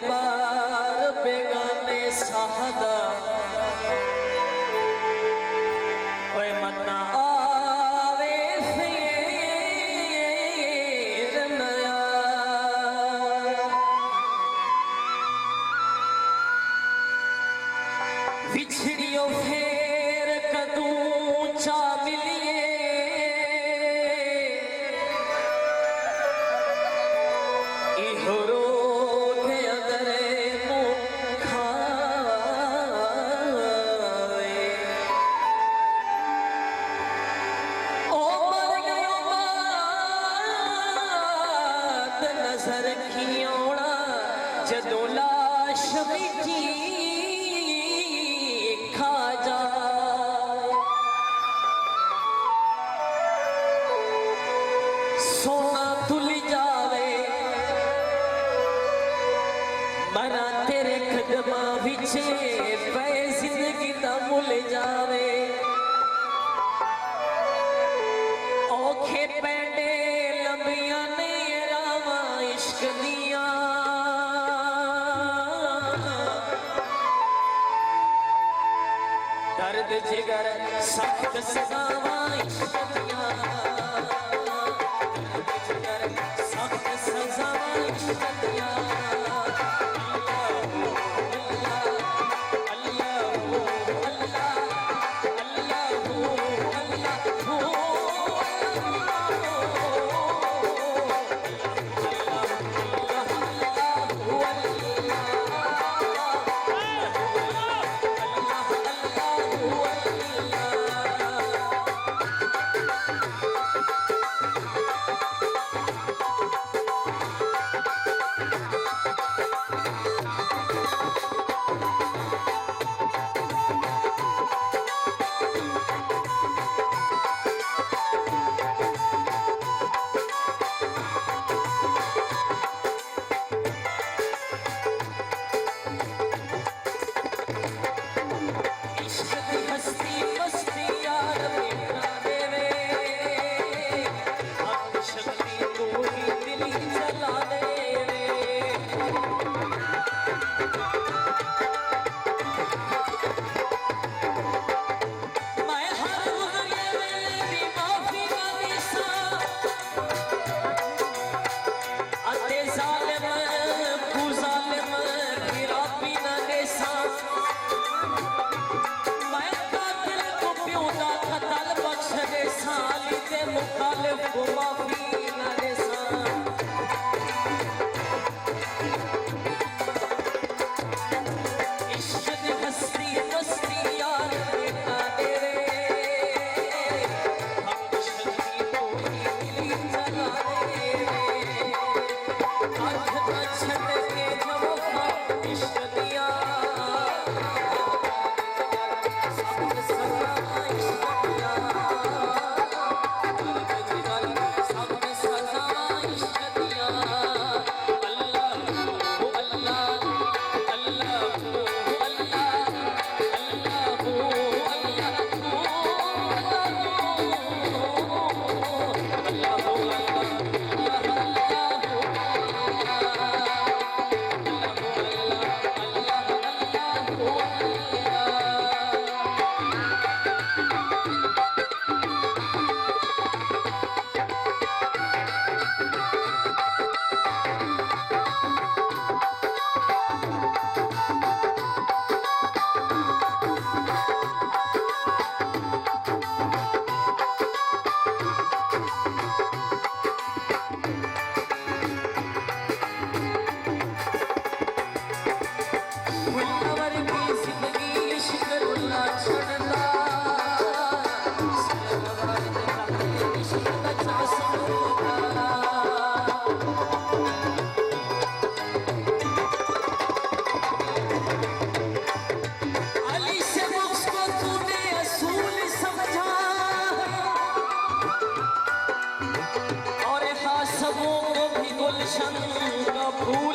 बार बेगाने साहदा ओए मन्ना आवे फिर नया बिछड़ियो फेर कदू चा मिलिए जदों लाश मिटी खा जाए सोना तुल जावे मना तेरे कदमा विचे पै जिंदगी दा मुल जावे औखे पैंडे लंबियां ने रावां इश्क दियां दर्द जिगर सख्त सजावां इश्क दियां दर्द जिगर सख्त सजावां इश्क दियां मुखालिफ को माफी न देसा इश्क दी हस्ती मस्ती यार बेटा तेरे हम शक्ति तो ही दिली जला दे आँख न छट के जवफा इश्क दिया सब सदा इश्क दिया गुलशन का फूल